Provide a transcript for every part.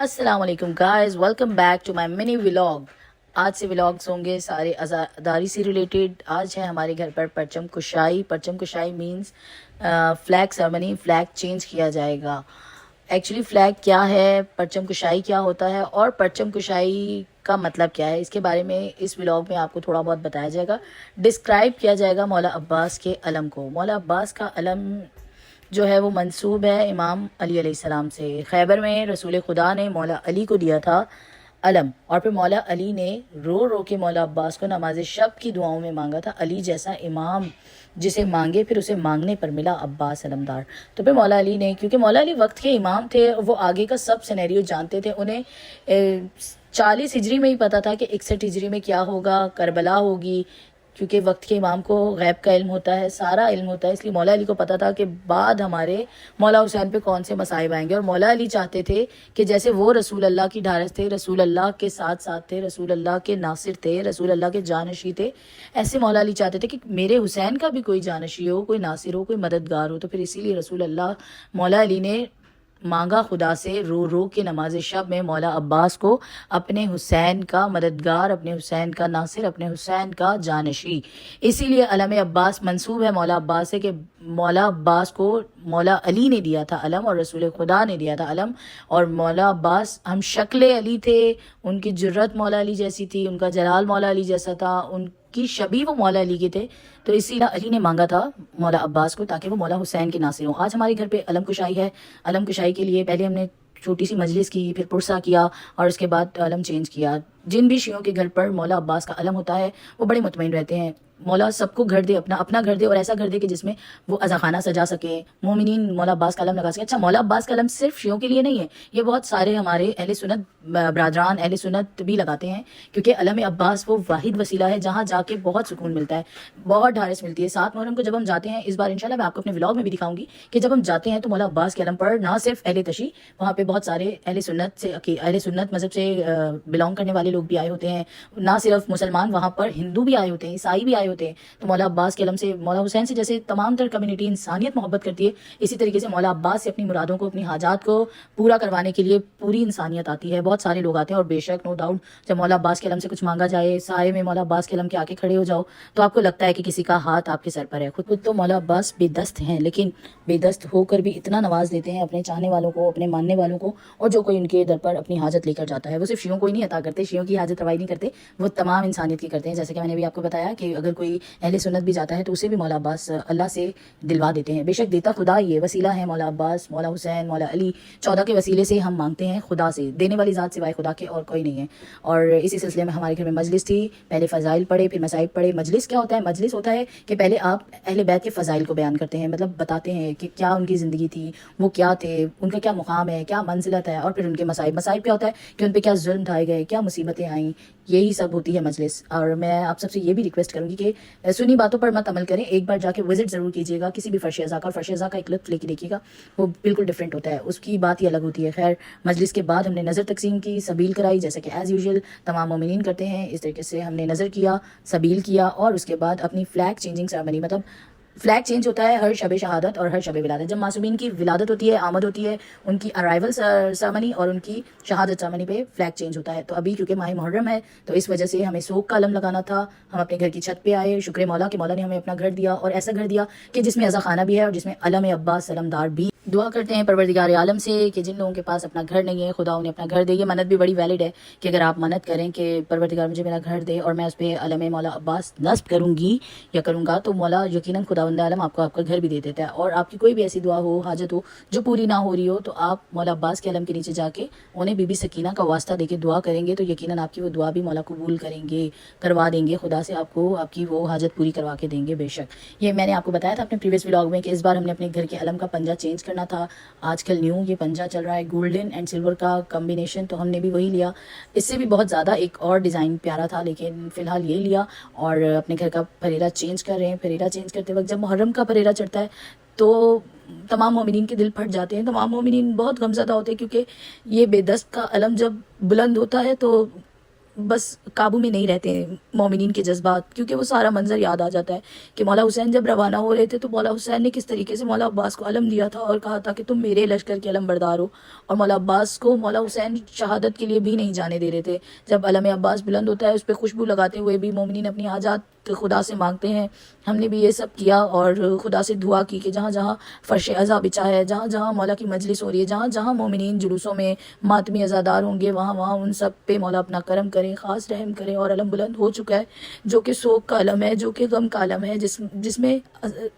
السلام علیکم guys, welcome back to my mini vlog. آج سے ولاگس ہوں گے سارے عزاداری سے ریلیٹڈ۔ آج ہے ہمارے گھر پر پرچم کشائی۔ پرچم کشائی means flag ceremony, flag change کیا جائے گا۔ ایکچولی فلیگ کیا ہے، پرچم کشائی کیا ہوتا ہے اور پرچم کشائی کا مطلب کیا ہے، اس کے بارے میں اس ولاگ میں آپ کو تھوڑا بہت بتایا جائے گا۔ ڈسکرائب کیا جائے گا مولا عباس کے علم کو۔ مولا عباس کا علم جو ہے وہ منسوب ہے امام علی علیہ السلام سے۔ خیبر میں رسول خدا نے مولا علی کو دیا تھا علم، اور پھر مولا علی نے رو رو کے مولا عباس کو نماز شب کی دعاؤں میں مانگا تھا۔ علی جیسا امام جسے مانگے پھر اسے مانگنے پر ملا عباس علمدار۔ تو پھر مولا علی نے، کیونکہ مولا علی وقت کے امام تھے، وہ آگے کا سب سینیریو جانتے تھے۔ انہیں 40 ہجری میں ہی پتا تھا کہ 61 ہجری میں کیا ہوگا، کربلا ہوگی، کیونکہ وقت کے امام کو غیب کا علم ہوتا ہے، سارا علم ہوتا ہے۔ اس لیے مولا علی کو پتا تھا کہ بعد ہمارے مولا حسین پہ کون سے مصائب آئیں گے، اور مولا علی چاہتے تھے کہ جیسے وہ رسول اللہ کی ڈھارس تھے، رسول اللہ کے ساتھ ساتھ تھے، رسول اللہ کے ناصر تھے، رسول اللہ کے جانشی تھے، ایسے مولا علی چاہتے تھے کہ میرے حسین کا بھی کوئی جانشی ہو، کوئی ناصر ہو، کوئی مددگار ہو۔ تو پھر اسی لیے رسول اللہ مولا علی نے مانگا خدا سے رو رو کے نماز شب میں مولا عباس کو اپنے حسین کا مددگار، اپنے حسین کا ناصر، اپنے حسین کا جانشی۔ اسی لیے علم عباس منسوب ہے مولا عباس سے، کہ مولا عباس کو مولا علی نے دیا تھا علم، اور رسول خدا نے دیا تھا علم۔ اور مولا عباس ہم شکل علی تھے، ان کی جرت مولا علی جیسی تھی، ان کا جلال مولا علی جیسا تھا، ان کی شبیہ وہ مولا علی کے تھے۔ تو اسی لیے علی نے مانگا تھا مولا عباس کو تاکہ وہ مولا حسین کے ناصر ہوں۔ آج ہمارے گھر پہ علم کشائی ہے۔ علم کشائی کے لیے پہلے ہم نے چھوٹی سی مجلس کی، پھر پرسہ کیا، اور اس کے بعد علم چینج کیا۔ جن بھی شیعوں کے گھر پر مولا عباس کا علم ہوتا ہے وہ بڑے مطمئن رہتے ہیں، مولا سب کو گھر دے، اپنا اپنا گھر دے، اور ایسا گھر دے کہ جس میں وہ عزاخانہ سجا سکے، مومنین مولا عباس کا علم لگا سکے۔ اچھا، مولا عباس کا علم صرف شیعوں کے لیے نہیں ہے، یہ بہت سارے ہمارے اہل سنت برادران، اہل سنت بھی لگاتے ہیں، کیونکہ علم عباس وہ واحد وسیلہ ہے جہاں جا کے بہت سکون ملتا ہے، بہت ڈھارس ملتی ہے۔ 7 محرم کو جب ہم جاتے ہیں، اس بار انشاءاللہ میں آپ کو اپنے ولاگ میں بھی دکھاؤں گی کہ جب ہم جاتے ہیں تو مولا عباس کے علم پر نہ صرف اہل تشیع، وہاں پہ بہت سارے اہل سنت مذہب سے بلانگ کرنے والے لوگ بھی آئے ہوتے ہیں، نہ صرف مسلمان، وہاں پر ہندو بھی آئے ہوتے ہیں، عیسائی بھی آئے ہوتے ہیں۔ تو مولا عباس کے علم سے، مولا حسین سے جیسے تمام تر کمیونٹی انسانیت محبت کرتی ہے، اسی طریقے سے مولا عباس سے اپنی مرادوں کو، اپنی حاجات کو پورا کروانے کے لیے پوری انسانیت آتی ہے، بہت سارے لوگ آتے ہیں۔ اور بے شک نو ڈاؤٹ جب مولا عباس کے علم سے کچھ مانگا جائے، سائے میں مولا عباس کے علم کے آ کے کھڑے ہو جاؤ، تو آپ کو لگتا ہے کہ کسی کا ہاتھ آپ کے سر پر ہے۔ خود تو مولا عباس بے دست ہیں، لیکن بے دست ہو کر بھی اتنا نواز دیتے ہیں اپنے چاہنے والوں کو، اپنے ماننے والوں کو، اور جو کوئی ان کے در پر اپنی حاجت لے کر جاتا ہے۔ وہ صرف شیعوں کو ہی نہیں عطا کرتے، شیعوں کی حاجت روائی نہیں کرتے، وہ تمام انسانیت کی کرتے ہیں۔ جیسے کہ میں نے بھی آپ کو بتایا کہ اگر کوئی اہل سنت بھی جاتا ہے تو اسے بھی مولا عباس اللہ سے دلوا دیتے ہیں۔ بے شک دیتا خدا ہی ہے، وسیلہ ہے مولا عباس، مولا حسین، مولا علی، 14 کے وسیلے سے ہم مانگتے ہیں خدا سے، دینے والی ذات سوائے خدا کے اور کوئی نہیں ہے۔ اور اسی سلسلے میں ہمارے گھر میں مجلس تھی، پہلے فضائل پڑھے، پھر مصائب پڑھے۔ مجلس کیا ہوتا ہے؟ مجلس ہوتا ہے کہ پہلے آپ اہل بیت کے فضائل کو بیان کرتے ہیں، مطلب بتاتے ہیں کہ کیا ان کی زندگی تھی، وہ کیا تھے، ان کا کیا مقام ہے، کیا منزلت ہے، اور پھر ان کے مصائب۔ مصائب کیا ہوتا ہے کہ ان پہ کیا ظلم ڈھائے گئے، کیا مصیبتیں آئیں، یہی سب ہوتی ہے مجلس۔ اور میں آپ سب سے یہ بھی ریکویسٹ کروں گی کہ سنی باتوں پر مت عمل کریں، ایک بار جا کے وزٹ ضرور کیجیے گا کسی بھی فرش ازا کا، اور فرش ازا کا ایک لطف لے کے دیکھیے گا، وہ بالکل ڈفرینٹ ہوتا ہے، اس کی بات ہی الگ ہوتی ہے۔ خیر، مجلس کے بعد ہم نے نظر تقسیم کی، سبیل کرائی، جیسے کہ ایز یوزول تمام مومنین کرتے ہیں، اس طریقے سے ہم نے نظر کیا، سبیل کیا، اور اس کے بعد اپنی فلیگ چینجنگ سرمنی، مطلب فلیگ چینج ہوتا ہے ہر شب شہادت اور ہر شب ولادت، جب معصومین کی ولادت ہوتی ہے، آمد ہوتی ہے، ان کی ارائیول سرمنی اور ان کی شہادت سرمنی پہ فلیگ چینج ہوتا ہے۔ تو ابھی کیونکہ ماہ محرم ہے تو اس وجہ سے ہمیں سوگ کا علم لگانا تھا، ہم اپنے گھر کی چھت پہ آئے، شکر مولا کہ مولا نے ہمیں اپنا گھر دیا، اور ایسا گھر دیا کہ جس میں عزا خانہ بھی ہے اور جس میں علم عباس علمدار بھی۔ دعا کرتے ہیں پروردگار عالم سے کہ جن لوگوں کے پاس اپنا گھر نہیں ہے، خدا انہیں اپنا گھر دے۔ یہ منت بھی بڑی ویلڈ ہے کہ اگر آپ منت کریں کہ پروردگار مجھے میرا گھر دے اور میں اس پہ علم مولا عباس نصب کروں گی یا کروں گا، تو مولا یقیناً خداوند عالم آپ کو آپ کا گھر بھی دے دیتا ہے۔ اور آپ کی کوئی بھی ایسی دعا ہو، حاجت ہو جو پوری نہ ہو رہی ہو، تو آپ مولا عباس کے علم کے نیچے جا کے انہیں بی بی سکینہ کا واسطہ دے کے دعا کریں گے، تو یقیناً آپ کی وہ دعا بھی مولا قبول کریں گے، کروا دیں گے، خدا سے آپ کو آپ کی وہ حاجت پوری کروا کے دیں گے بے شک۔ یہ میں نے آپ کو بتایا تھا اپنے پریویس ولاگ میں کہ اس بار ہم نے اپنے گھر کے علم کا پنجہ چینج کرنا تھا۔ آج کل نیو یہ پنجہ چل رہا ہے گولڈن اینڈ سلور کا کمبینیشن، تو ہم نے بھی وہی لیا۔ اس سے بھی بہت زیادہ ایک اور ڈیزائن پیارا تھا، لیکن فی الحال یہ لیا، اور اپنے گھر کا پریرا چینج کر رہے ہیں۔ پریرا چینج کرتے وقت جب محرم کا پریرا چڑھتا ہے تو تمام مومنین کے دل پھٹ جاتے ہیں، تمام مومنین بہت غمزدہ ہوتے ہیں، کیونکہ یہ بے دست کا علم جب بلند ہوتا ہے تو بس قابو میں نہیں رہتے ہیں مومنین کے جذبات، کیونکہ وہ سارا منظر یاد آ جاتا ہے کہ مولا حسین جب روانہ ہو رہے تھے تو مولا حسین نے کس طریقے سے مولا عباس کو علم دیا تھا اور کہا تھا کہ تم میرے لشکر کے علم بردار ہو، اور مولا عباس کو مولا حسین شہادت کے لیے بھی نہیں جانے دے رہے تھے۔ جب علم عباس بلند ہوتا ہے اس پہ خوشبو لگاتے ہوئے بھی مومنین اپنی حاجات خدا سے مانگتے ہیں۔ ہم نے بھی یہ سب کیا اور خدا سے دعا کی کہ جہاں جہاں فرش عزا بچھا ہے، جہاں جہاں مولا کی مجلس ہو رہی ہے، جہاں جہاں مومنین جلوسوں میں ماتمی عزادار ہوں گے، وہاں وہاں ان سب پہ مولا اپنا کرم کریں، خاص رحم کریں۔ اور علم بلند ہو چکا ہے جو کہ سوگ کا علم ہے، جو کہ غم کا علم ہے، جس میں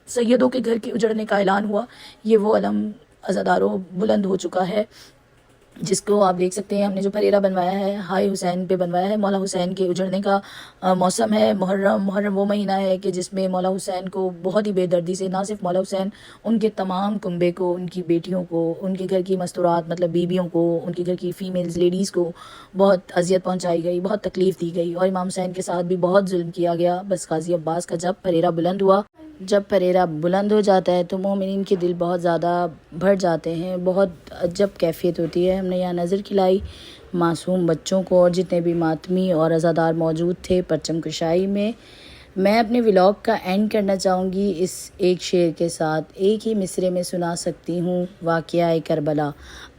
سیدوں کے گھر کے اجڑنے کا اعلان ہوا، یہ وہ علم عزاداروں بلند ہو چکا ہے، جس کو آپ دیکھ سکتے ہیں۔ ہم نے جو پریرا بنوایا ہے ہائے حسین پہ بنوایا ہے۔ مولا حسین کے اجڑنے کا موسم ہے محرم وہ مہینہ ہے کہ جس میں مولا حسین کو بہت ہی بے دردی سے، نہ صرف مولا حسین، ان کے تمام کنبے کو، ان کی بیٹیوں کو، ان کے گھر کی مستورات مطلب بیویوں کو، ان کے گھر کی فیمیلز لیڈیز کو بہت اذیت پہنچائی گئی، بہت تکلیف دی گئی، اور امام حسین کے ساتھ بھی بہت ظلم کیا گیا۔ بس قاضی عباس کا جب پریرا بلند ہوا، جب پریرا بلند ہو جاتا ہے تو مومنین کے دل بہت زیادہ بھر جاتے ہیں، بہت عجب کیفیت ہوتی ہے۔ ہم نے یہاں نظر کھلائی معصوم بچوں کو اور جتنے بھی ماتمی اور عزادار موجود تھے پرچم کشائی میں۔ میں اپنے ولاگ کا اینڈ کرنا چاہوں گی اس ایک شعر کے ساتھ، ایک ہی مصرے میں سنا سکتی ہوں واقعہ کربلا،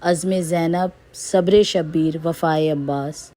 عزم زینب، صبر شبیر، وفائے عباس۔